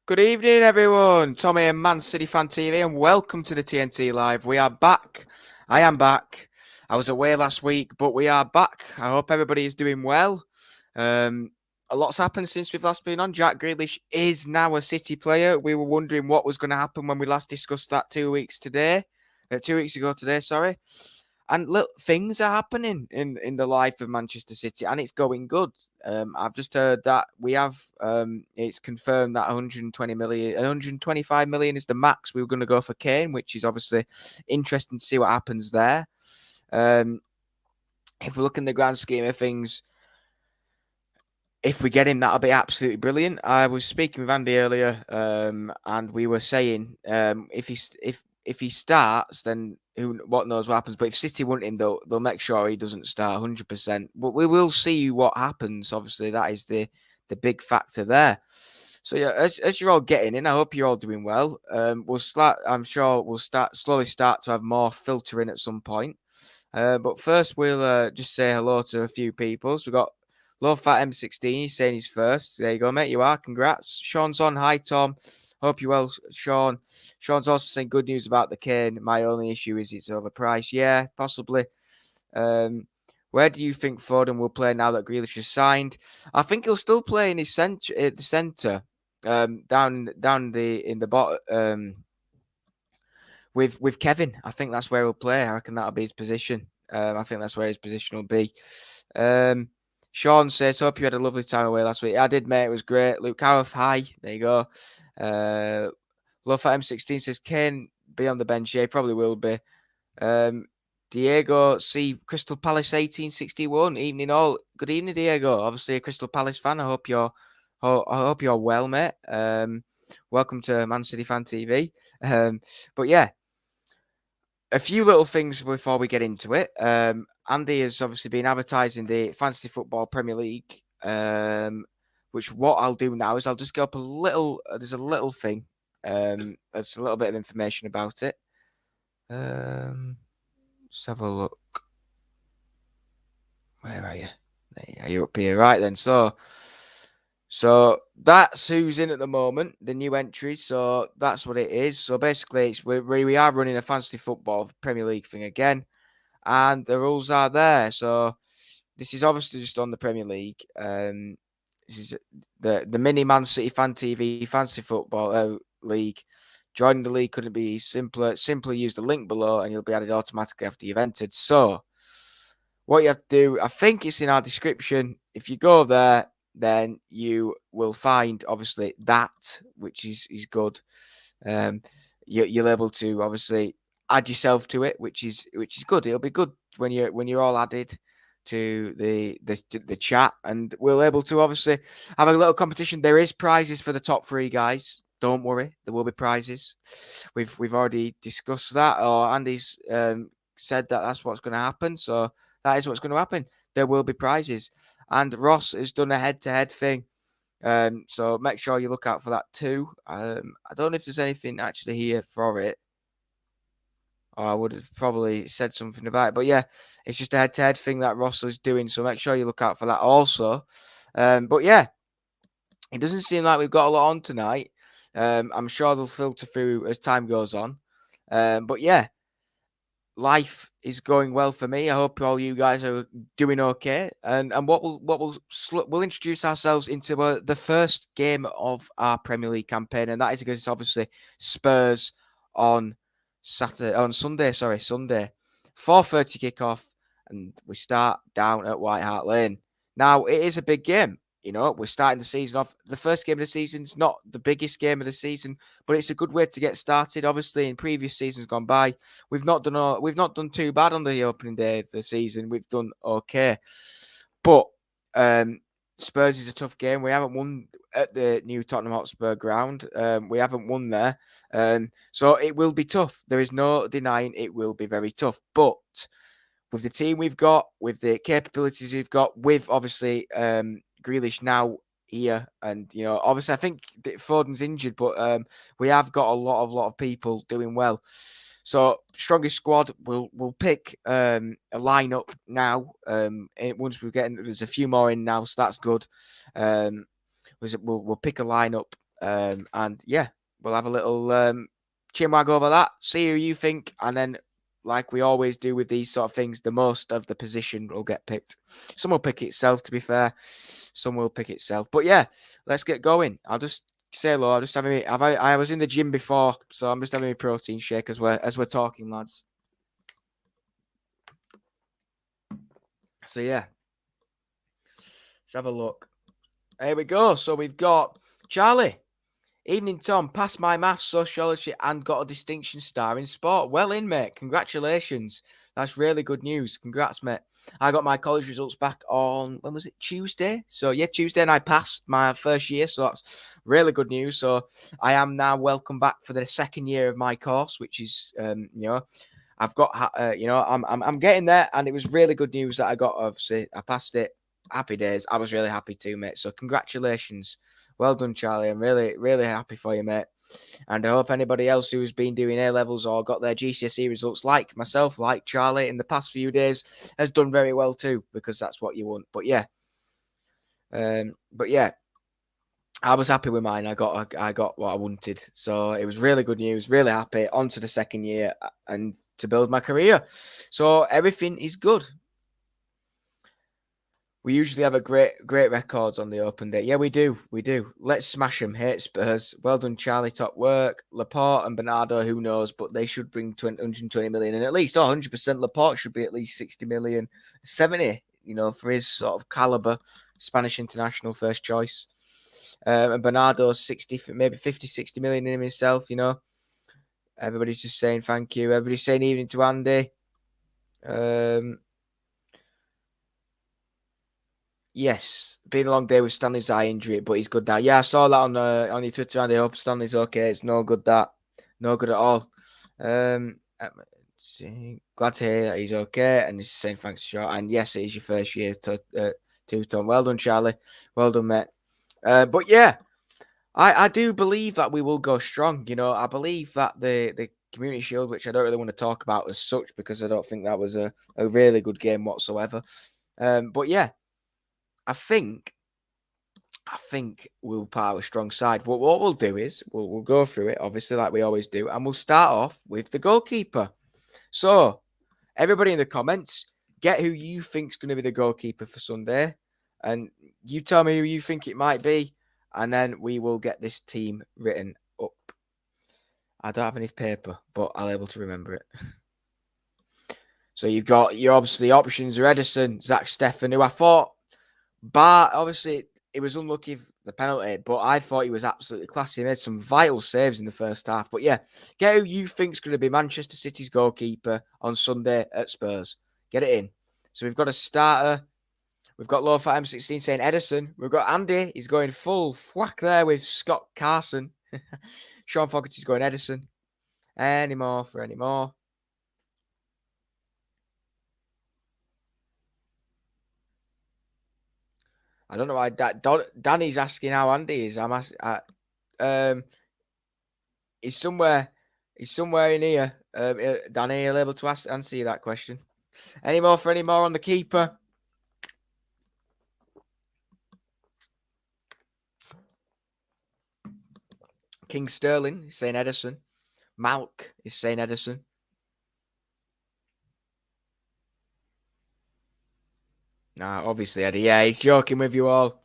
Good evening, everyone. Tommy and Man City Fan TV, and welcome to the TNT Live. We are back. I am back. I was away last week, but we are back. I hope everybody is doing well. A lot's happened since we've last been on. Jack Grealish is now a City player. We were wondering what was going to happen when we last discussed that 2 weeks ago today. Sorry. And little things are happening in the life of Manchester City, and it's going good. I've just heard that we have. It's confirmed that 120 million, 125 million is the max we were going to go for Kane, which is obviously interesting to see what happens there. If we look in the grand scheme of things, if we get him, that'll be absolutely brilliant. I was speaking with Andy earlier, and we were saying if he starts, then what knows what happens. But if City want him, they'll make sure he doesn't start 100%. But we will see what happens. Obviously, that is the big factor there. So yeah, as you're all getting in, I hope you're all doing well. I'm sure we'll slowly start to have more filtering at some point. But first, we'll just say hello to a few people. So we've got Low Fat M16, he's saying he's first. There you go, mate. You are. Congrats. Sean's on. Hi, Tom. Hope you're well, Sean. Sean's also saying good news about the Kane. My only issue is it's overpriced. Yeah, possibly. Where do you think Foden will play now that Grealish is signed? I think he'll still play in his the centre, down in the bottom, with Kevin. I think that's where he'll play. I reckon that'll be his position. I think that's where his position will be. Sean says, hope you had a lovely time away last week. I did, mate. It was great. Luke Howarth, hi. There you go. Love at M16 says, Kane be on the bench. Yeah, he probably will be. Diego C. Crystal Palace 1861. Evening all. Good evening, Diego. Obviously a Crystal Palace fan. I hope you're well, mate. Welcome to Man City Fan TV. But yeah, a few little things before we get into it. Andy has obviously been advertising the Fantasy Football Premier League, which what I'll do now is I'll just go up a little. There's a little thing. There's a little bit of information about it. Let's have a look. Where are you? You're up here, right then. So that's who's in at the moment, the new entries. So that's what it is. So basically, we are running a Fantasy Football Premier League thing again, and the rules are there. So this is obviously just on the Premier League. This is the mini Man City Fan TV Fantasy Football League. Joining the league couldn't be simpler. Simply use the link below, and you'll be added automatically after you've entered. So what you have to do, I think it's in our description. If you go there, then you will find obviously that, which is good. You're able to obviously add yourself to it, which is good. It'll be good when you're all added to the chat, and we're able to obviously have a little competition. There is prizes for the top three guys. Don't worry, there will be prizes. We've already discussed that, or Andy's said that that's what's going to happen. So that is what's going to happen. There will be prizes. And Ross has done a head-to-head thing. So make sure you look out for that too. I don't know if there's anything actually here for it. Or I would have probably said something about it. But yeah, it's just a head-to-head thing that Ross is doing. So make sure you look out for that also. But yeah, it doesn't seem like we've got a lot on tonight. I'm sure they'll filter through as time goes on. But yeah, life is going well for me. I hope all you guys are doing okay. And we'll introduce ourselves into the first game of our Premier League campaign, and that is against obviously Spurs on Sunday. 4:30 kickoff, and we start down at White Hart Lane. Now it is a big game. You know, we're starting the season off. The first game of the season is not the biggest game of the season, but it's a good way to get started. Obviously, in previous seasons gone by, we've not done too bad on the opening day of the season. We've done okay, but Spurs is a tough game. We haven't won at the new Tottenham Hotspur ground. We haven't won there, so it will be tough. There is no denying it will be very tough, but with the team we've got, with the capabilities we've got, with obviously Grealish now here, and you know, obviously I think Foden's injured, but we have got a lot of people doing well. So strongest squad, we'll pick a lineup now. Once we're getting, there's a few more in now, so that's good. We'll pick a lineup And yeah, we'll have a little chinwag over that, see who you think, and then, like we always do with these sort of things, the most of the position will get picked. Some will pick itself, to be fair. Some will pick itself. But yeah, let's get going. I'll just say hello. I'm just having I was in the gym before, so I'm just having a protein shake as we're talking, lads. So yeah, let's have a look. Here we go. So we've got Charlie. Evening, Tom. Passed my maths, sociology, and got a distinction star in sport. Well in, mate. Congratulations. That's really good news. Congrats, mate. I got my college results back on, when was it? Tuesday? So, yeah, Tuesday, and I passed my first year. So, that's really good news. So, I am now welcome back for the second year of my course, which is, I've got, I'm getting there. And it was really good news that I got, obviously, I passed it. Happy days. I was really happy too, mate. So, congratulations. Well done, Charlie. I'm really, really happy for you, mate. And I hope anybody else who's been doing A-levels or got their GCSE results like myself, like Charlie, in the past few days, has done very well too, because that's what you want. But yeah, I was happy with mine. I got what I wanted. So it was really good news. Really happy. On to the second year and to build my career. So everything is good. We usually have a great records on the open day. Yeah, we do. Let's smash them. Hate Spurs. Well done, Charlie. Top work. Laporte and Bernardo, who knows, but they should bring 120 million. And at least 100%. Laporte should be at least 60 million. 70, for his sort of caliber. Spanish international first choice. And Bernardo's 60, maybe 50, 60 million in himself, Everybody's just saying thank you. Everybody's saying evening to Andy. Yes, been a long day with Stanley's eye injury, but he's good now. Yeah, I saw that on your Twitter, and I hope Stanley's okay. It's no good at all. Glad to hear that he's okay, and he's saying thanks, short. And yes, it is your first year to Tom. Well done, Charlie. Well done, mate. But yeah, I do believe that we will go strong. I believe that the Community Shield, which I don't really want to talk about as such, because I don't think that was a really good game whatsoever. But yeah. I think we'll put out a strong side. But what we'll do is we'll go through it, obviously, like we always do, and we'll start off with the goalkeeper. So, everybody in the comments, get who you think's going to be the goalkeeper for Sunday, and you tell me who you think it might be, and then we will get this team written up. I don't have any paper, but I'll be able to remember it. So your obviously options are Edison, Zach Steffen, who I thought. But obviously, it was unlucky for the penalty, but I thought he was absolutely classy. He made some vital saves in the first half. But yeah, get who you think's going to be Manchester City's goalkeeper on Sunday at Spurs. Get it in. So we've got a starter. We've got Low Fat M16 saying Edison. We've got Andy. He's going full whack there with Scott Carson. Sean Fogarty's going Edison. Any more for any more? I don't know why Danny's asking how Andy is. I'm asking. He's somewhere in here. Danny, are you able to answer you that question? Any more on the keeper? King Sterling is saying Edison. Malk is saying Edison. Nah, obviously Eddie. Yeah, he's joking with you all.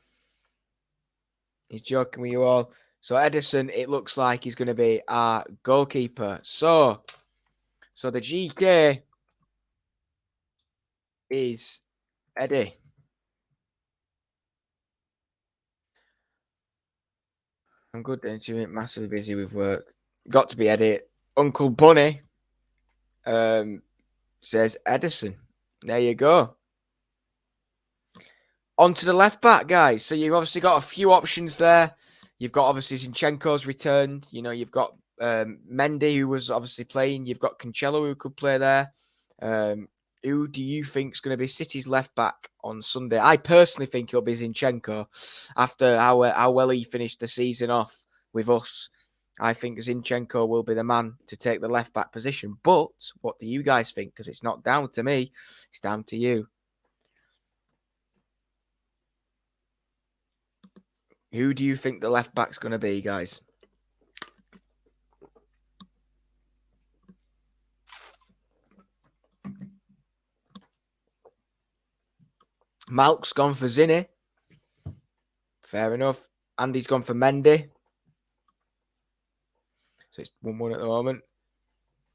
So Edison, it looks like he's going to be our goalkeeper. So the GK is Eddie. I'm good, don't you? Massively busy with work. Got to be Eddie. Uncle Bunny says Edison. There you go. On to the left back, guys. So you've obviously got a few options there. You've got obviously Zinchenko's returned. You've got Mendy, who was obviously playing. You've got Cancelo, who could play there. Who do you think is going to be City's left back on Sunday? I personally think it'll be Zinchenko after how well he finished the season off with us. I think Zinchenko will be the man to take the left back position. But what do you guys think? Because it's not down to me. It's down to you. Who do you think the left back's going to be, guys? Malk's gone for Zinni. Fair enough. Andy's gone for Mendy. So it's 1-1 at the moment.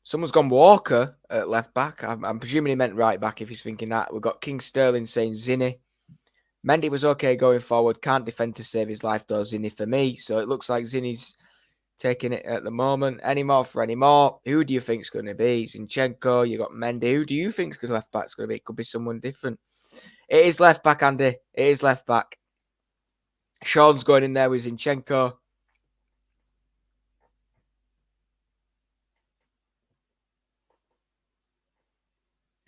Someone's gone Walker at left back. I'm presuming he meant right back if he's thinking that. We've got King Sterling saying Zinni. Mendy was okay going forward. Can't defend to save his life, though, Zinni for me. So it looks like Zinni's taking it at the moment. Any more for any more? Who do you think's going to be? Zinchenko, you got Mendy. Who do you think's left back's going to be? It could be someone different. It is left back, Andy. It is left back. Sean's going in there with Zinchenko.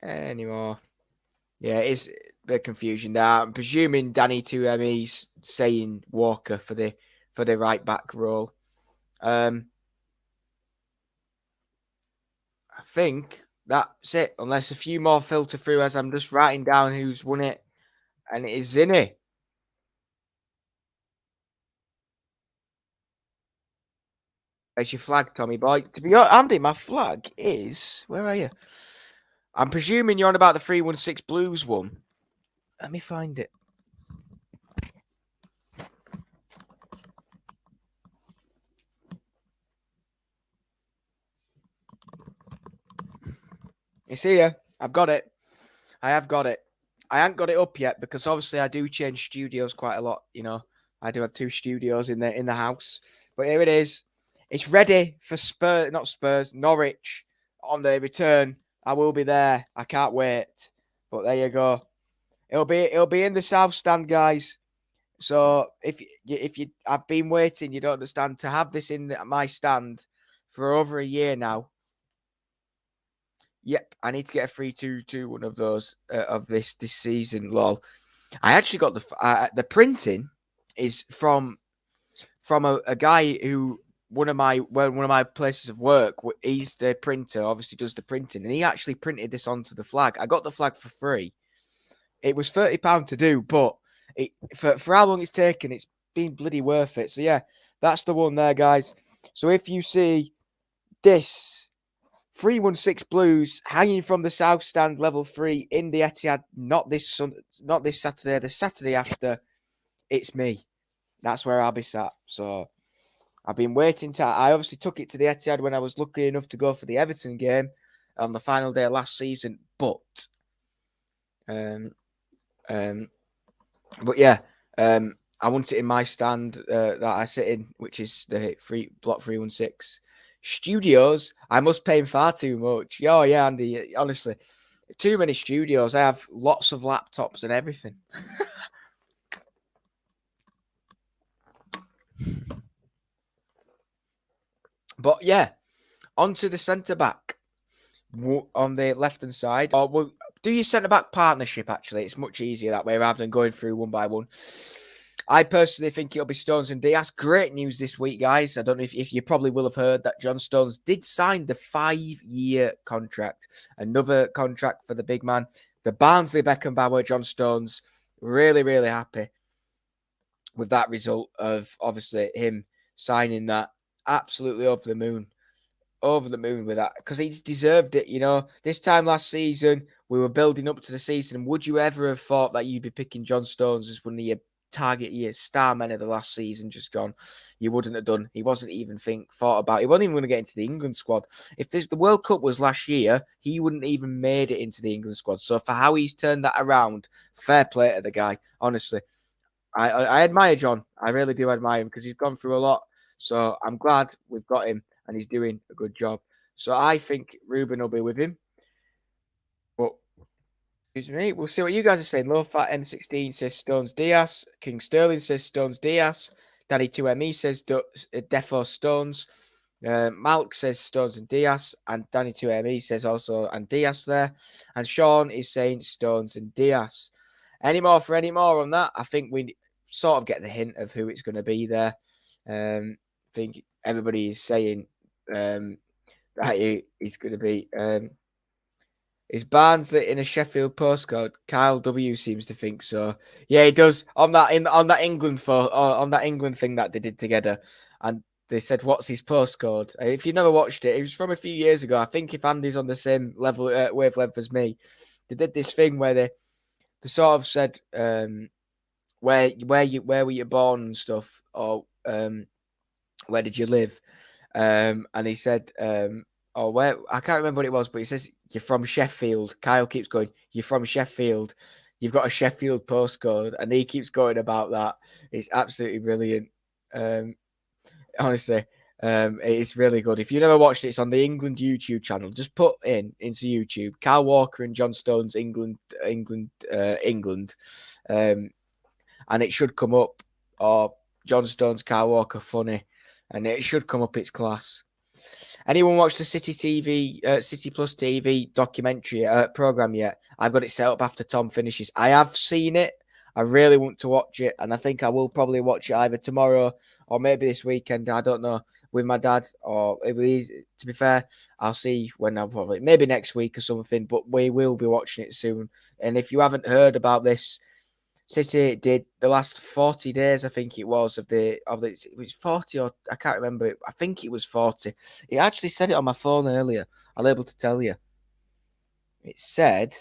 Any more? Yeah, it's a bit of confusion there. I'm presuming Danny 2ME's saying Walker for the right back role. I think that's it, unless a few more filter through as I'm just writing down who's won it, and it is Zinni. There's your flag, Tommy boy. To be honest, Andy, my flag is, where are you? I'm presuming you're on about the 316 Blues one. Let me find it. It's here. I've got it. I have got it. I haven't got it up yet because obviously I do change studios quite a lot. You know, I do have 2 studios in the house. But here it is. It's ready for Norwich on the return. I will be there. I can't wait. But there you go. It'll be in the south stand, guys. So if you I've been waiting, you don't understand, to have this in my stand for over a year now. Yep, I need to get a free 2 one of those of this season. Lol. I actually got the printing is from a guy who one of my places of work. He's the printer, obviously does the printing, and he actually printed this onto the flag. I got the flag for free. It was £30 to do, but for how long it's taken, it's been bloody worth it. So yeah, that's the one there, guys. So if you see this 316 Blues hanging from the south stand, level 3 in the Etihad, not this Saturday, the Saturday after, it's me. That's where I'll be sat. So I've been waiting I obviously took it to the Etihad when I was lucky enough to go for the Everton game on the final day of last season, but yeah, I want it in my stand that I sit in, which is the block 316 studios. I must pay far too much. Oh yeah, Andy. Honestly, too many studios. I have lots of laptops and everything. But yeah, onto the centre back on the left hand side. Or we'll do your centre back partnership. Actually, it's much easier that way rather than going through one by one. I personally think it'll be Stones and Diaz. Great news this week, guys. I don't know if you probably will have heard that John Stones did sign the 5-year contract. Another contract for the big man. The Barnsley Beckenbauer, John Stones, really, really happy with that result of obviously him signing that. Absolutely over the moon with that, because he's deserved it. You know, this time last season, we were building up to the season. Would you ever have thought that you'd be picking John Stones as one of your target year star men of the last season just gone? You wouldn't have done. He wasn't even thought about. He wasn't even going to get into the England squad. If the World Cup was last year, he wouldn't even made it into the England squad. So for how he's turned that around, fair play to the guy. Honestly, I admire John. I really do admire him because he's gone through a lot. So I'm glad we've got him and he's doing a good job. So I think Ruben will be with him. But excuse me, we'll see what you guys are saying. Low Fat M16 says Stones Diaz. King Sterling says Stones Diaz. Danny 2ME says Defo Stones. Malk says Stones and Diaz. And Danny 2ME says also and Diaz there. And Sean is saying Stones and Diaz. Any more on that? I think we sort of get the hint of who it's going to be there. I think everybody is saying that he's going to be Is Barnes in a Sheffield postcode? Kyle W seems to think so. Yeah, he does on that England on that England thing that they did together, and they said, "What's his postcode?" If you never watched it, it was from a few years ago. I think if Andy's on the same level wavelength as me, they did this thing where they sort of said where were you born and stuff, or where did you live, and he said oh, where I can't remember what it was, but he says you're from Sheffield. Kyle keeps going, you're from Sheffield. You've got a Sheffield postcode, and he keeps going about that. It's absolutely brilliant. Um, honestly, it's really good. If you never watched it, it's on the England YouTube channel. Just put into YouTube Kyle Walker and John Stones England, and it should come up. Or John Stones Kyle Walker funny, and it should come up. It's class. Anyone watch the City Plus TV documentary program yet? I've got it set up after Tom finishes. I have seen it. I really want to watch it, and I think I will probably watch it either tomorrow or maybe this weekend. I don't know, with my dad, or to be fair, I'll see when I'll probably maybe next week or something. But we will be watching it soon. And if you haven't heard about this, City did the last 40 days, I think it was, it was 40, or I can't remember. I think it was 40. It actually said it on my phone earlier. I'm able to tell you. It said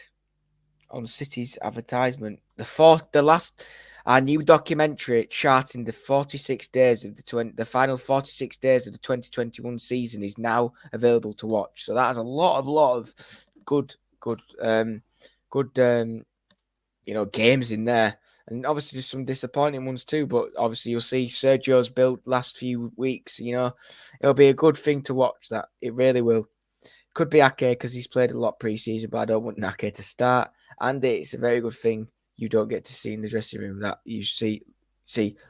on City's advertisement, the last our new documentary charting the 46 days of the final 46 days of the 2021 season is now available to watch. So that has a lot of good games in there. And obviously there's some disappointing ones too, but obviously you'll see Sergio's build last few weeks, it'll be a good thing to watch. That it really will. Could be Ake because he's played a lot pre-season, but I don't want Ake to start. And it's a very good thing you don't get to see in the dressing room that you see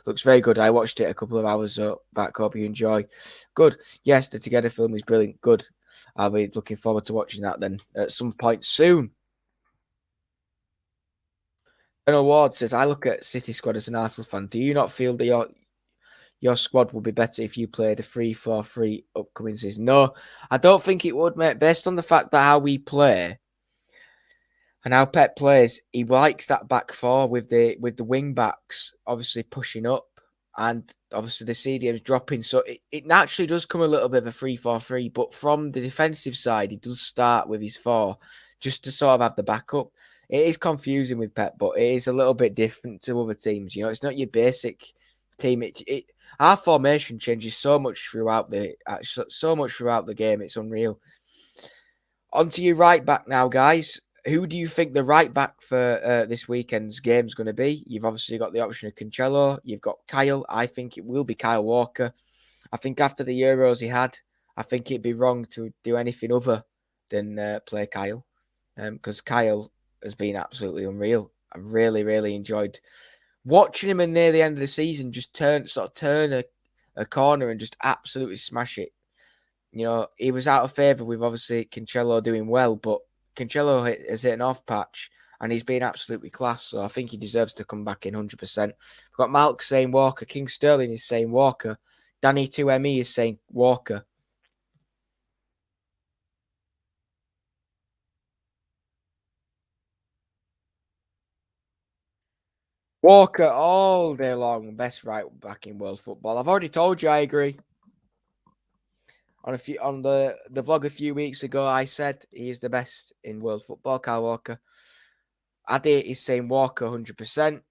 looks very good. I watched it a couple of hours back. Hope you enjoy. Good. Yes, the Together film is brilliant. Good. I'll be looking forward to watching that then at some point soon. Colonel Ward says, I look at City squad as an Arsenal fan. Do you not feel that your squad would be better if you played a 3-4-3 upcoming season? No, I don't think it would, mate. Based on the fact that how we play and how Pep plays, he likes that back four with the wing backs obviously pushing up and obviously the CDM's dropping. So it naturally does come a little bit of a 3-4-3, but from the defensive side, he does start with his four just to sort of have the backup. It is confusing with Pep, but it is a little bit different to other teams. It's not your basic team. Our formation changes so much throughout the game. It's unreal. On to your right back now, guys. Who do you think the right back for this weekend's game is going to be? You've obviously got the option of Cancelo. You've got Kyle. I think it will be Kyle Walker. I think after the Euros he had, I think it'd be wrong to do anything other than play Kyle, because Kyle has been absolutely unreal. I really, really enjoyed watching him near the end of the season just turn a corner and just absolutely smash it. He was out of favour with obviously Cancelo doing well, but Cancelo has hit an off patch and he's been absolutely class. So I think he deserves to come back in 100%. We've got Malk saying Walker. King Sterling is saying Walker. Danny 2ME is saying Walker. Walker all day long, best right back in world football. I've already told you I agree. On the vlog a few weeks ago, I said he is the best in world football, Kyle Walker. Adi is saying Walker 100%.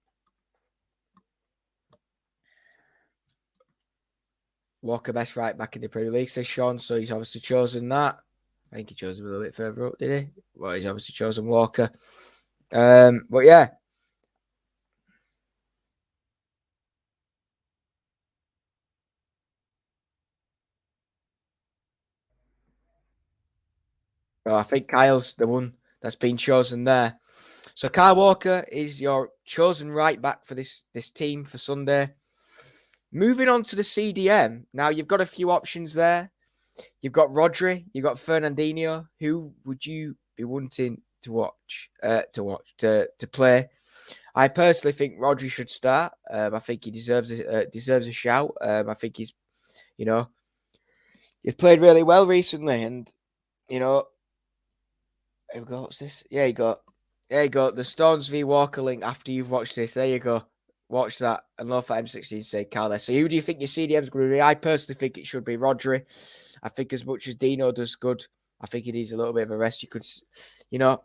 Walker best right back in the Premier League, says Sean. So he's obviously chosen that. I think he chose him a little bit further up, did he? Well, he's obviously chosen Walker. But yeah. Well, I think Kyle's the one that's been chosen there. So Kyle Walker is your chosen right back for this team for Sunday. Moving on to the CDM. Now you've got a few options there. You've got Rodri, you've got Fernandinho. Who would you be wanting to watch? To play? I personally think Rodri should start. I think he deserves a shout. I think he's played really well recently, and Here we go. What's this? Yeah, you got. There you go. The Stones v Walker link after you've watched this. There you go. Watch that. And love for M16 say Cal there. So who do you think your CDM's going to be? I personally think it should be Rodri. I think as much as Dino does good, I think he needs a little bit of a rest. You could, you know,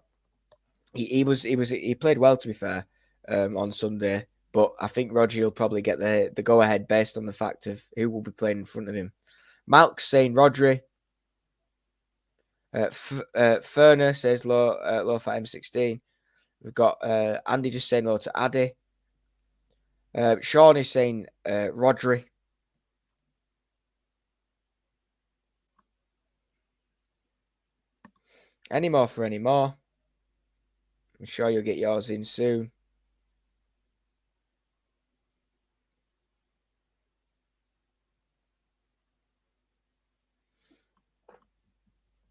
he played well to be fair on Sunday, but I think Rodri will probably get the go ahead based on the fact of who will be playing in front of him. Malk's saying Rodri. Ferner says low for M16. We've got Andy just saying low to Addy. Sean is saying Rodri. Any more for any more? I'm sure you'll get yours in soon.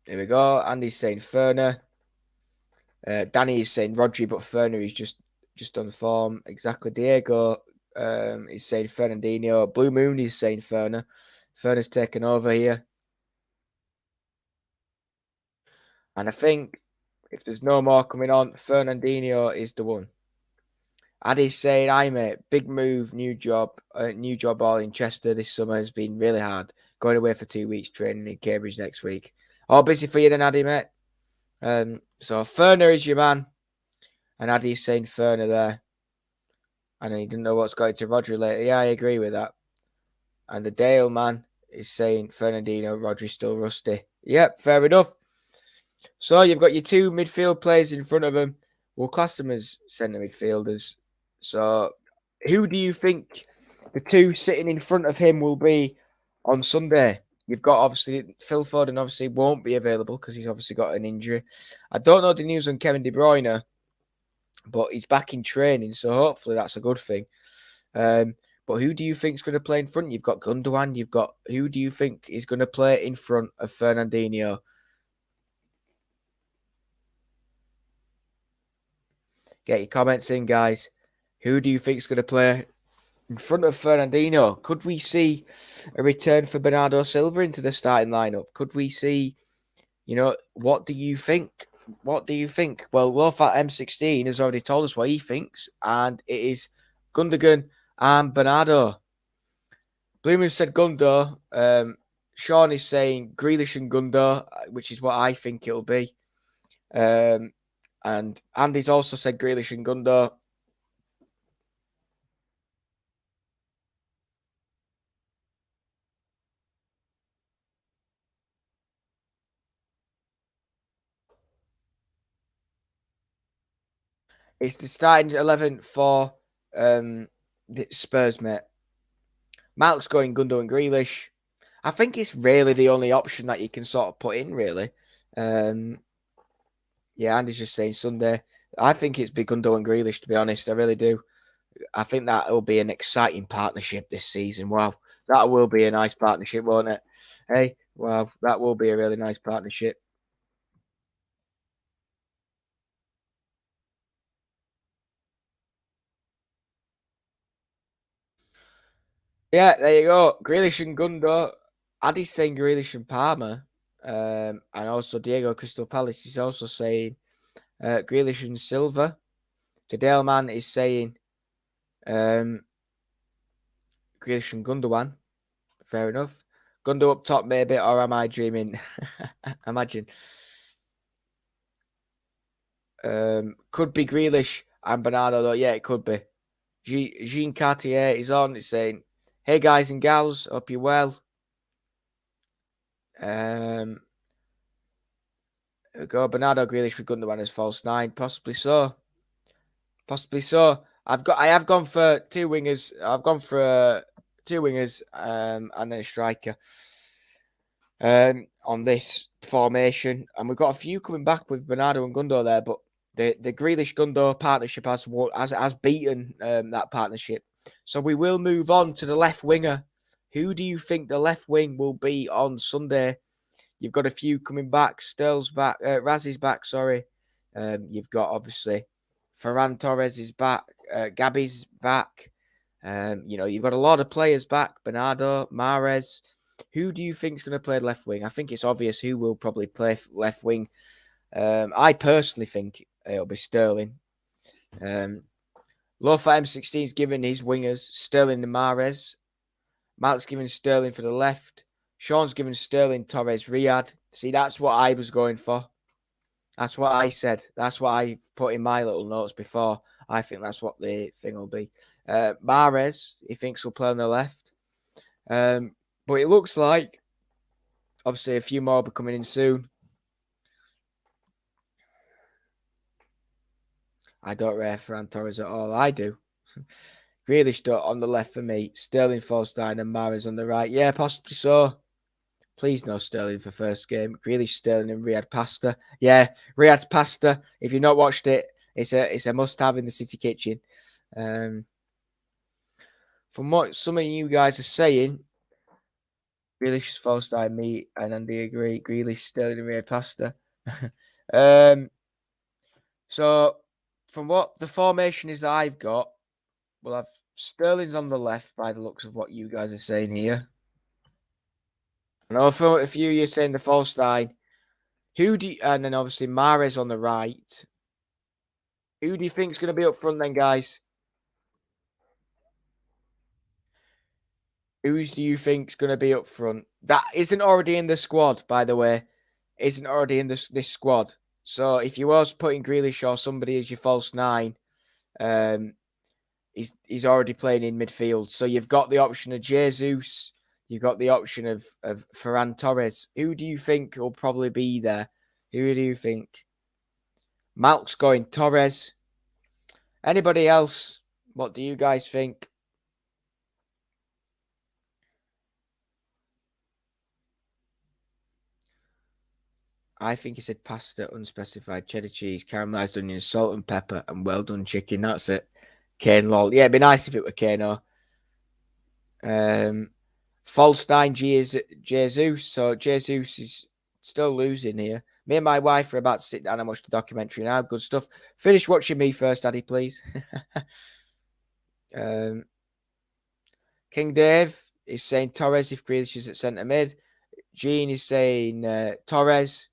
Here we go. Andy's saying Ferner. Danny is saying Rodri, but Ferner is just on form. Exactly. Diego is saying Fernandinho. Blue Moon is saying Ferner. Ferner's taken over here. And I think if there's no more coming on, Fernandinho is the one. Addy's saying, "Hi mate, big move, new job all in Chester this summer has been really hard. Going away for 2 weeks, training in Cambridge next week. All busy for you then, Addy, mate. So Ferner is your man, and Addy's saying Ferner there, and he didn't know what's going to Rodri later. Yeah, I agree with that. And the Dale man is saying Fernandinho, Rodri still rusty. Yep, fair enough. So you've got your two midfield players in front of them. We'll class them as centre midfielders. So who do you think the two sitting in front of him will be on Sunday? You've got obviously Phil Foden obviously won't be available because he's obviously got an injury. I don't know the news on Kevin De Bruyne, but he's back in training, so hopefully that's a good thing. But who do you think is going to play in front? You've got Gundogan. Who do you think is going to play in front of Fernandinho? Get your comments in, guys. Who do you think is going to play in front of Fernandinho? Could we see a return for Bernardo Silva into the starting lineup? Could we see, what do you think? What do you think? Well, Lofat M16 has already told us what he thinks, and it is Gundogan and Bernardo. Bloomer said Gundo. Sean is saying Grealish and Gundo, which is what I think it'll be. And Andy's also said Grealish and Gundo. It's the starting 11 for Spurs, mate. Malk's going Gundo and Grealish. I think it's really the only option that you can sort of put in, really. Yeah, Andy's just saying Sunday. I think it's big Gundo and Grealish, to be honest. I really do. I think that will be an exciting partnership this season. Wow, that will be a nice partnership, won't it? Hey, wow, that will be a really nice partnership. Yeah, there you go. Grealish and Gundo. Addy's saying Grealish and Palmer. And also Diego Crystal Palace is also saying Grealish and Silva. Tadale Man is saying Grealish and Gundogan. Fair enough. Gundo up top, maybe, or am I dreaming? Imagine. Could be Grealish and Bernardo, though. Yeah, it could be. Jean Cartier is on. It's saying, "Hey guys and gals, hope you're well." There we go. Bernardo Grealish with Gundogan as false nine, possibly so. Possibly so. I have gone for two wingers. I've gone for two wingers and then a striker on this formation. And we've got a few coming back with Bernardo and Gundo there, but the Grealish Gundo partnership has beaten that partnership. So we will move on to the left winger. Who do you think the left wing will be on Sunday? You've got a few coming back. Sterl's back. Razzy's back, sorry. You've got, obviously, Ferran Torres is back. Gabby's back. You've got a lot of players back. Bernardo, Mahrez. Who do you think is going to play left wing? I think it's obvious who will probably play left wing. I personally think it'll be Sterling. Lofa M16's given his wingers Sterling and Mahrez. Mark's given Sterling for the left. Sean's given Sterling, Torres, Riyadh. See, that's what I was going for. That's what I said. That's what I put in my little notes before. I think that's what the thing will be. Mahrez, he thinks will play on the left. But it looks like, obviously, a few more will be coming in soon. I don't rate Ferran Torres at all. I do. Grealish on the left for me. Sterling, Folstein, and Mahrez on the right. Yeah, possibly so. Please no Sterling for first game. Grealish, Sterling, and Riyadh pasta. Yeah, Riyadh's pasta. If you've not watched it, it's a must-have in the City kitchen. From what some of you guys are saying, Grealish, Folstein, me, and Andy agree. Grealish, Sterling, and Riyadh pasta. So from what the formation is that I've got, we'll have Sterling's on the left by the looks of what you guys are saying here. I know for a few you're saying the Folstein. And then obviously Mahrez on the right. Who do you think is going to be up front then, guys? Who do you think is going to be up front? That isn't already in the squad, by the way. Isn't already in this squad. So if you was putting Grealish or somebody as your false nine, he's already playing in midfield. So you've got the option of Jesus. You've got the option of Ferran Torres. Who do you think will probably be there? Who do you think? Malk's going Torres. Anybody else? What do you guys think? I think he said pasta, unspecified, cheddar cheese, caramelized onions, salt and pepper, and well done chicken. That's it. Kane lol. Yeah, it'd be nice if it were Kano. Folstein, Jesus. So Jesus is still losing here. Me and my wife are about to sit down and watch the documentary now. Good stuff. Finish watching me first, Addy, please. King Dave is saying Torres if Grealish is at centre mid. Gene is saying Torres.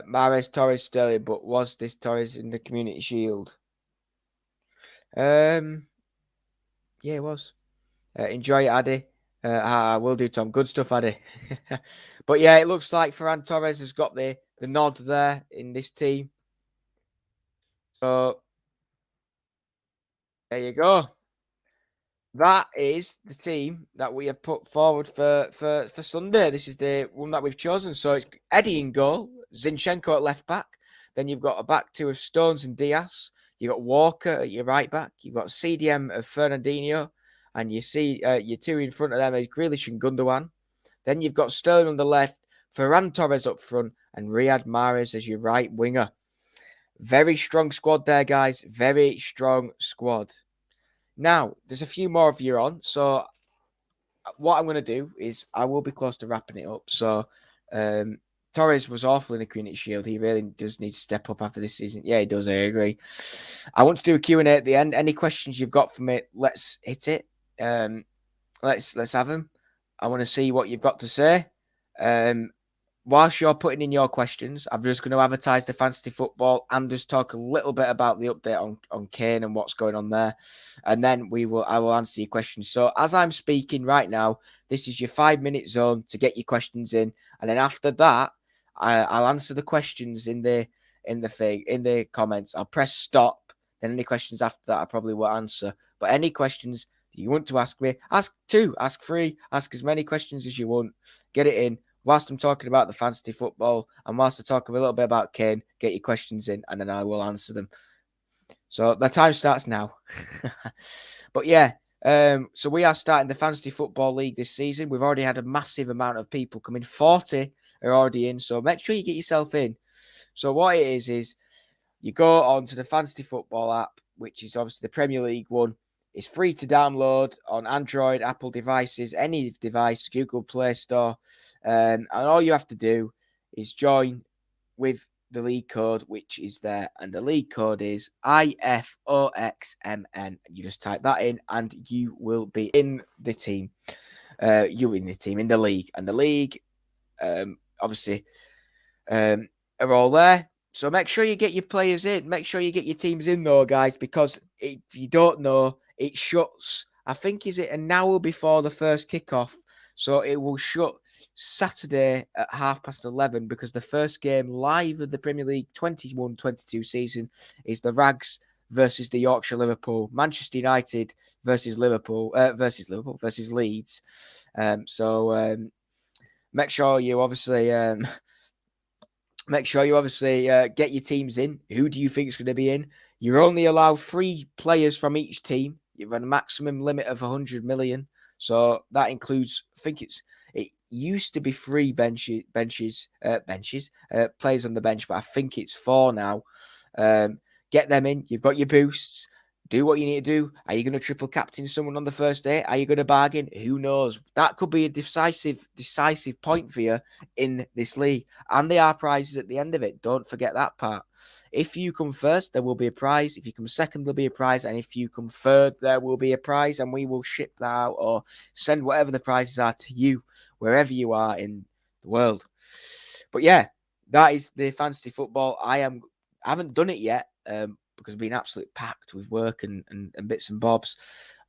Mahrez, Torres, Sterling, but was this Torres in the Community Shield? Yeah, it was. Enjoy it, Addy. I will do, Tom. Good stuff, Addy. But yeah, it looks like Ferran Torres has got the nod there in this team. So there you go. That is the team that we have put forward for Sunday. This is the one that we've chosen. So it's Eddie in goal, Zinchenko at left back. Then you've got a back two of Stones and Diaz. You've got Walker at your right back. You've got CDM of Fernandinho. And you see your two in front of them is Grealish and Gundogan. Then you've got Sterling on the left, Ferran Torres up front, and Riyad Mahrez as your right winger. Very strong squad there, guys. Very strong squad. Now, there's a few more of you on. So what I'm going to do is I will be close to wrapping it up. So Torres was awful in the Community Shield. He really does need to step up after this season. Yeah, he does. I agree. I want to do a Q&A at the end. Any questions you've got for me, let's hit it. Let's have them. I want to see what you've got to say. Whilst you're putting in your questions, I'm just going to advertise the fantasy football and just talk a little bit about the update on Kane and what's going on there. And then I will answer your questions. So as I'm speaking right now, this is your 5-minute zone to get your questions in. And then after that, I'll answer the questions in the comments. I'll press stop. Then any questions after that, I probably will answer. But any questions you want to ask me, ask 2, ask 3, ask as many questions as you want. Get it in. Whilst I'm talking about the fantasy football and whilst I talk a little bit about Kane, get your questions in and then I will answer them. So the time starts now. But yeah, so we are starting the Fantasy Football League this season. We've already had a massive amount of people come in. 40 are already in. So make sure you get yourself in. So what it is you go on to the Fantasy Football app, which is obviously the Premier League one. It's free to download on Android, Apple devices, any device, Google Play Store. And all you have to do is join with the league code, which is there. And the league code is IFOXMN. You just type that in and you will be in the team. In the league. And the league, obviously, are all there. So make sure you get your players in. Make sure you get your teams in, though, guys, because if you don't know, it shuts. I think is it an hour before the first kickoff, so it will shut Saturday at 11:30 because the first game live of the Premier League 21-22 season is the Rags versus the Yorkshire Liverpool, Manchester United versus Leeds. So make sure you obviously get your teams in. Who do you think is going to be in? You're only allowed 3 players from each team. You've got a maximum limit of 100 million. So that includes, it used to be 3 players on the bench, but I think it's 4 now. Get them in. You've got your boosts. Do what you need to do. Are you going to triple captain someone on the first day? Are you going to bargain? Who knows? That could be a decisive point for you in this league. And there are prizes at the end of it. Don't forget that part. If you come first, there will be a prize. If you come second, there'll be a prize. And if you come third, there will be a prize. And we will ship that out or send whatever the prizes are to you, wherever you are in the world. But yeah, that is the fantasy football. I haven't done it yet. Because I've been absolutely packed with work and bits and bobs.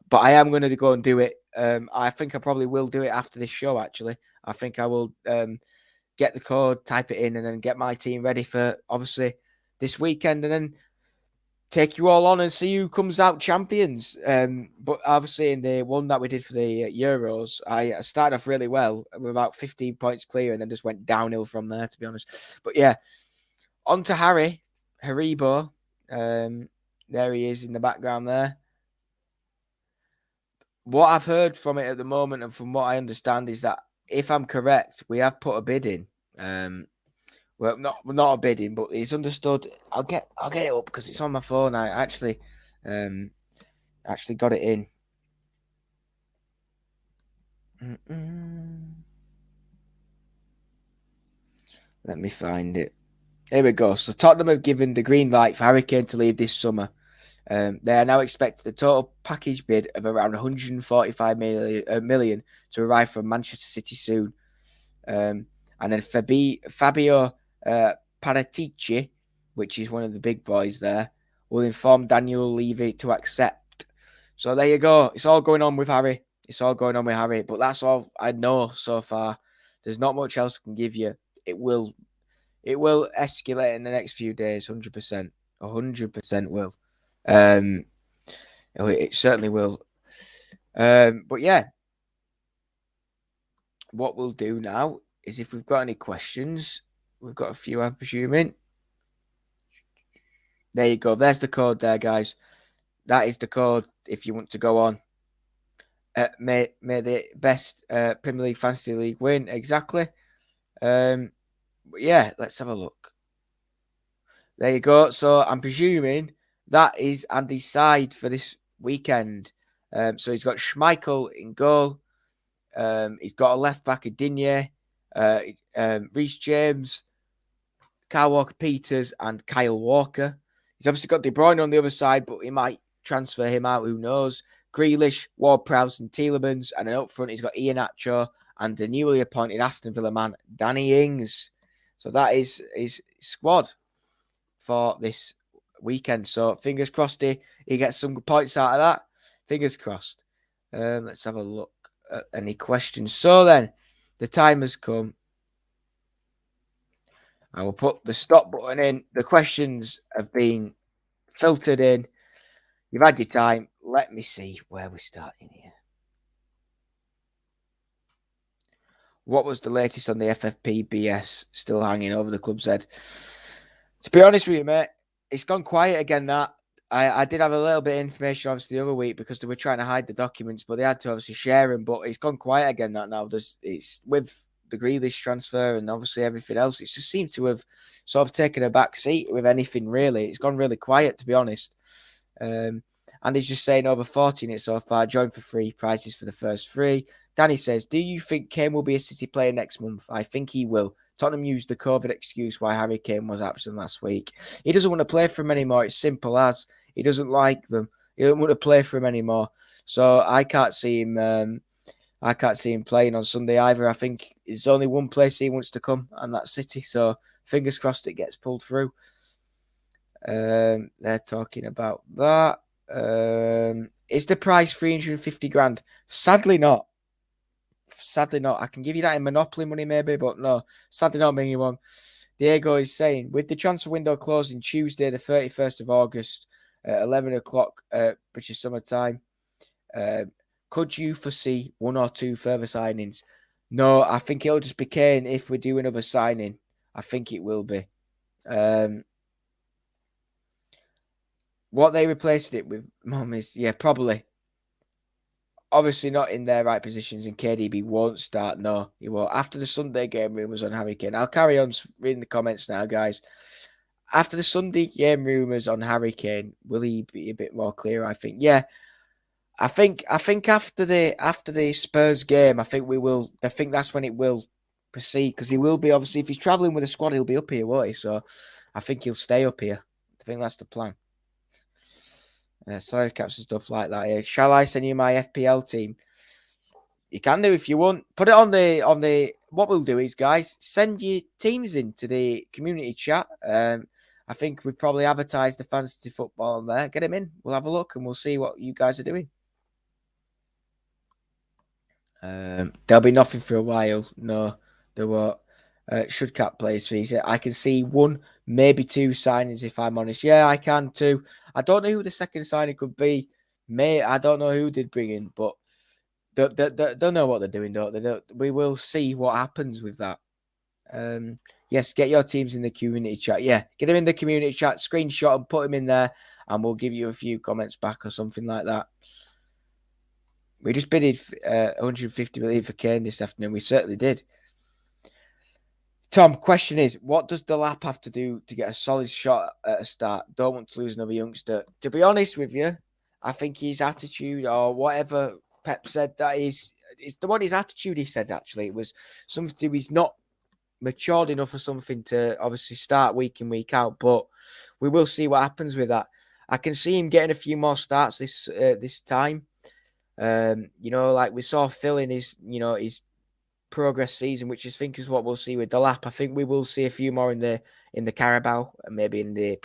But I am going to go and do it. I think I probably will do it after this show, actually. I think I will get the code, type it in, and then get my team ready for, obviously, this weekend. And then take you all on and see who comes out champions. But obviously, in the one that we did for the Euros, I started off really well. With about 15 points clear and then just went downhill from there, to be honest. But yeah, on to Haribo. There he is in the background there. What I've heard from it at the moment and from what I understand is that if I'm correct, we have put a bid in. Well, not a bidding, but it's understood. I'll get it up because it's on my phone. I actually got it in. Let me find it. Here we go. So Tottenham have given the green light for Harry Kane to leave this summer. They are now expecting a total package bid of around 145 million to arrive from Manchester City soon. And then Fabio Paratici, which is one of the big boys there, will inform Daniel Levy to accept. So there you go. It's all going on with Harry. But that's all I know so far. There's not much else I can give you. It will escalate in the next few days, 100%. 100% will. It certainly will. But yeah, what we'll do now is if we've got any questions, we've got a few, I'm presuming. There you go. There's the code there, guys. That is the code if you want to go on. May the best Premier League Fantasy League win. Exactly. But yeah, let's have a look. There you go. So I'm presuming that is Andy's side for this weekend. So he's got Schmeichel in goal. He's got a left back of Digne, Reece James, Kyle Walker-Peters, and Kyle Walker. He's obviously got De Bruyne on the other side, but he might transfer him out. Who knows? Grealish, Ward-Prowse, and Tielemans. And then up front, he's got Iheanacho and the newly appointed Aston Villa man, Danny Ings. So that is his squad for this weekend. So fingers crossed he gets some good points out of that. Fingers crossed. Let's have a look at any questions. So then, the time has come. I will put the stop button in. The questions have been filtered in. You've had your time. Let me see where we're starting here. What was the latest on the FFP still hanging over the club's head? To be honest with you, mate, it's gone quiet again, that. I did have a little bit of information, obviously, the other week because they were trying to hide the documents, but they had to obviously share them. But it's gone quiet again, that now. It's with the Grealish transfer and obviously everything else. It just seemed to have sort of taken a back seat with anything, really. It's gone really quiet, to be honest. And he's just saying over 40 in it so far. Join for free. Prices for the first 3. Danny says, do you think Kane will be a City player next month? I think he will. Tottenham used the COVID excuse why Harry Kane was absent last week. He doesn't want to play for him anymore. It's simple as. He doesn't like them. He doesn't want to play for him anymore. So I can't see him. Playing on Sunday either. I think there's only one place he wants to come, and that's City. So Fingers crossed it gets pulled through. They're talking about that. Is the price 350 grand? Sadly not. Sadly not. I can give you that in Monopoly money maybe, but no. Sadly not, Mingy Wong. Diego is saying, with the transfer window closing Tuesday, the 31st of August, at 11 o'clock British summer time, could you foresee one or two further signings? No, I think it'll just be Kane if we do another signing. I think it will be. What they replaced it with, Mum, is, yeah, probably. Obviously not in their right positions, and KDB won't start. No, he won't. After the Sunday game rumours on Harry Kane, I'll carry on reading the comments now, guys. After the Sunday game rumours on Harry Kane, will he be a bit more clear? I think, yeah. I think after the Spurs game, I think that's when it will proceed, because he will be, obviously, if he's travelling with a squad, he'll be up here, won't he? So I think he'll stay up here. I think that's the plan. Salary caps and stuff like that. Shall I send you my FPL team? You can do if you want. Put it on the. What we'll do is, guys, send your teams into the community chat. I think we probably advertise the fantasy football on there. Get them in. We'll have a look and we'll see what you guys are doing. There'll be nothing for a while. No, there won't. Should cap players fees? I can see one, maybe two signings if I'm honest. Yeah, I can too. I don't know who the second signing could be. I don't know who did bring in, but they know what they're doing, don't they? We will see what happens with that. Yes, get your teams in the community chat. Yeah, get them in the community chat, screenshot and put them in there, and we'll give you a few comments back or something like that. We just bidded 150 million for Kane this afternoon. We certainly did. Tom, question is, what does Delap have to do to get a solid shot at a start? Don't want to lose another youngster. To be honest with you, I think his attitude, or whatever Pep said, it's the one his attitude, he said, actually. It was something he's not matured enough or something to obviously start week in, week out, but we will see what happens with that. I can see him getting a few more starts this time. Like we saw Phil in his progress season, which I think is what we'll see with Delap. I think we will see a few more in the Carabao and maybe in the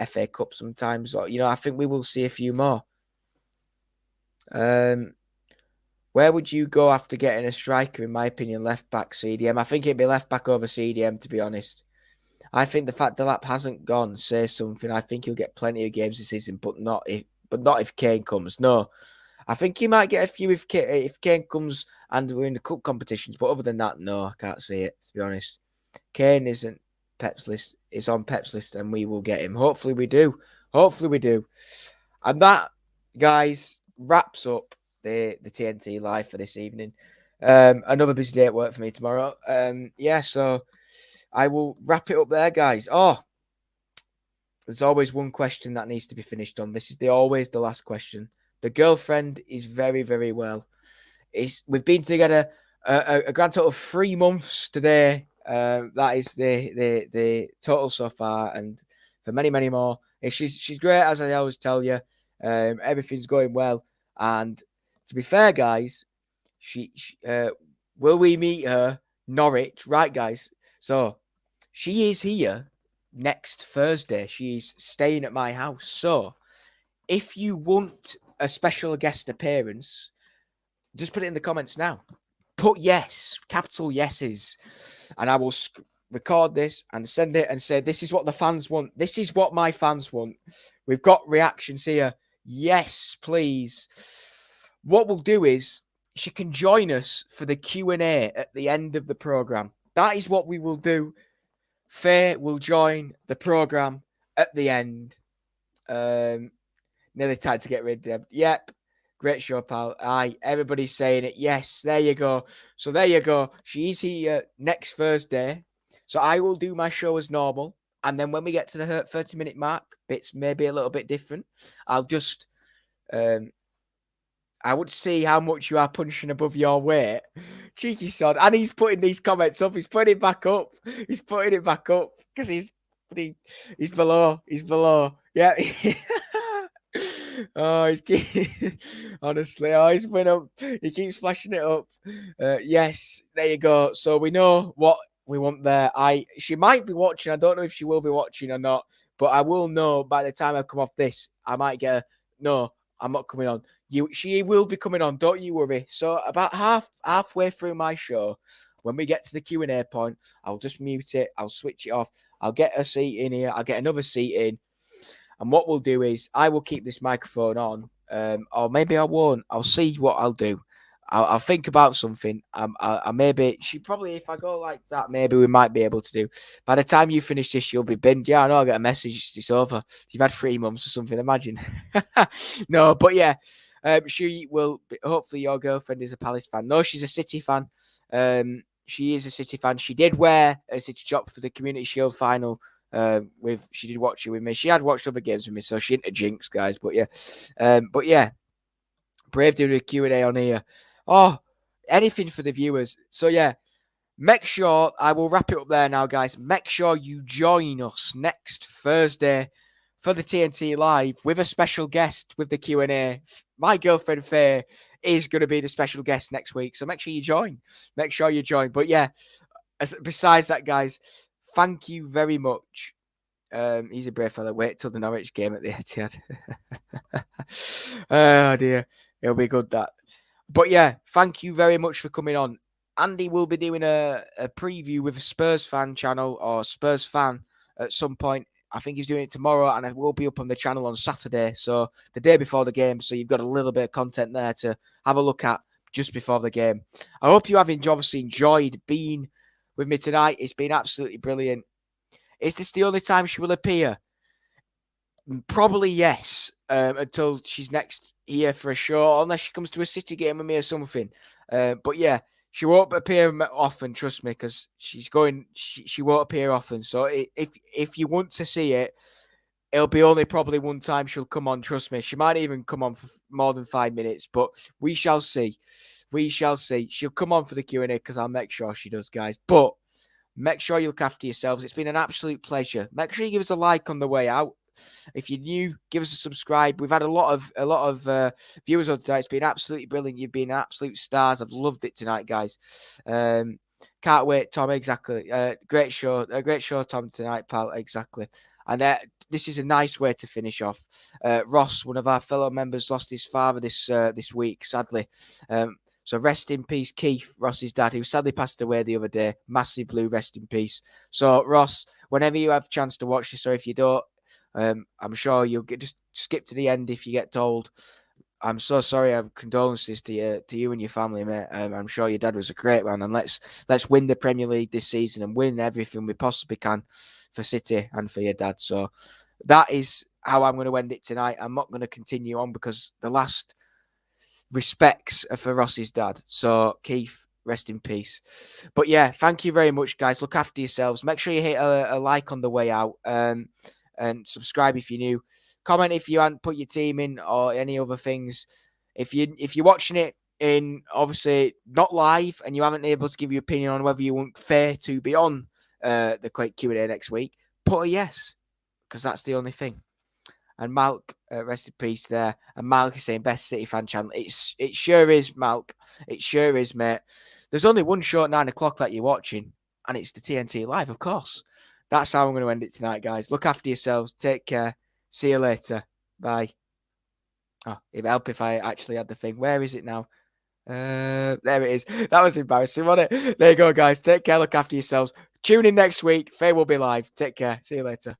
FA Cup sometimes. Or, I think we will see a few more. Where would you go after getting a striker? In my opinion, left back, CDM. I think it'd be left back over CDM, to be honest. I think the fact Delap hasn't gone says something. I think he'll get plenty of games this season, but not if Kane comes. No. I think he might get a few if Kane comes and we're in the cup competitions. But other than that, no, I can't see it, to be honest. Kane isn't Pep's list. It's on Pep's list and we will get him. Hopefully we do. And that, guys, wraps up the TNT live for this evening. Another busy day at work for me tomorrow. So I will wrap it up there, guys. There's always one question that needs to be finished on. This is always the last question. The girlfriend is very, very well. We've been together a grand total of 3 months today. That is the total so far, and for many, many more. She's great, as I always tell you. Everything's going well, and to be fair, guys, she will we meet her Norwich, right, guys? So she is here next Thursday. She's staying at my house. So if you want a special guest appearance, just put it in the comments now. Put yes, capital yeses, and I will record this and send it and say, this is what the fans want. This is what my fans want. We've got reactions here. Yes, please. What we'll do is she can join us for the Q&A at the end of the program. That is what we will do. Faye will join the program at the end. Nearly time to get rid of them. Yep. Great show, pal. Aye, everybody's saying it. Yes, there you go. So there you go. She's here next Thursday. So I will do my show as normal. And then when we get to the 30-minute mark, bits maybe a little bit different. I'll just... I would see how much you are punching above your weight. Cheeky sod. And he's putting these comments up. He's putting it back up. Because he's below. He's below. Yeah. Honestly, he's been up. He keeps flashing it up. Yes, there you go. So we know what We want there. She might be watching. I don't know if she will be watching or not, but I will know by the time I come off this. I might get a no. I'm not coming on. She will be coming on. Don't you worry. So about halfway through my show, when we get to the Q&A point, I'll just mute it. I'll switch it off. I'll get a seat in here. I'll get another seat in. And what we'll do is I will keep this microphone on, or maybe I won't. I'll see what I'll do. I'll think about something. I maybe she probably if I go like that, maybe we might be able to do. By the time you finish this, you'll be binned. Yeah, I know. I get a message. It's over. You've had 3 months or something. Imagine. No, but yeah, she will. Hopefully, your girlfriend is a Palace fan. No, she's a City fan. She is a City fan. She did wear a City top for the Community Shield final. She did watch it with me. She had watched other games with me, so she ain't a jinx, guys. But yeah, Brave doing a Q&A on here. Oh, anything for the viewers. So yeah, make sure I will wrap it up there now, guys. Make sure you join us next Thursday for the TNT Live with a special guest with the Q&A. My girlfriend Faye is going to be the special guest next week, so make sure you join. Make sure you join. But yeah, besides that, guys, thank you very much. He's a brave fella. Wait till the Norwich game at the Etihad. Oh dear, it'll be good that. But yeah, thank you very much for coming on. Andy will be doing a preview with a Spurs fan channel or Spurs fan at some point. I think he's doing it tomorrow, and it will be up on the channel on Saturday. So the day before the game, so you've got a little bit of content there to have a look at just before the game. I hope you have enjoyed being with me tonight. It's been absolutely brilliant. Is this the only time she will appear? Probably yes, until she's next here for a show, unless she comes to a City game with me or something. But yeah, she won't appear often, trust me, because she won't appear often. So if you want to see it, it'll be only probably one time she'll come on, trust me. She might even come on for more than 5 minutes, but we shall see. We shall see. She'll come on for the Q&A because I'll make sure she does, guys. But make sure you look after yourselves. It's been an absolute pleasure. Make sure you give us a like on the way out. If you're new, give us a subscribe. We've had a lot of viewers on tonight. It's been absolutely brilliant. You've been absolute stars. I've loved it tonight, guys. Can't wait, Tom. Exactly. Great show. A great show, Tom, tonight, pal. Exactly. And this is a nice way to finish off. Ross, one of our fellow members, lost his father this week, sadly. So rest in peace, Keith, Ross's dad, who sadly passed away the other day. Massive blue, rest in peace. So Ross, whenever you have a chance to watch this, or if you don't, I'm sure you'll just skip to the end if you get told. I'm so sorry. I have condolences to you and your family, mate. I'm sure your dad was a great man, and let's win the Premier League this season and win everything we possibly can for City and for your dad. So that is how I'm going to end it tonight. I'm not going to continue on because the last respects are for Ross's dad. So Keith, rest in peace. But yeah, thank you very much, guys. Look after yourselves. Make sure you hit a like on the way out. And subscribe if you're new. Comment if you hadn't put your team in or any other things. If you're watching it in obviously not live and you haven't been able to give your opinion on whether you want Fair to be on the quick Q&A next week, put a yes, because that's the only thing. And Malk, rest in peace there. And Malk is saying best City fan channel. It sure is, Malk. It sure is, mate. There's only one show at 9 o'clock that you're watching, and it's the TNT Live, of course. That's how I'm going to end it tonight, guys. Look after yourselves. Take care. See you later. Bye. Oh, it'd help if I actually had the thing. Where is it now? There it is. That was embarrassing, wasn't it? There you go, guys. Take care. Look after yourselves. Tune in next week. Faye will be live. Take care. See you later.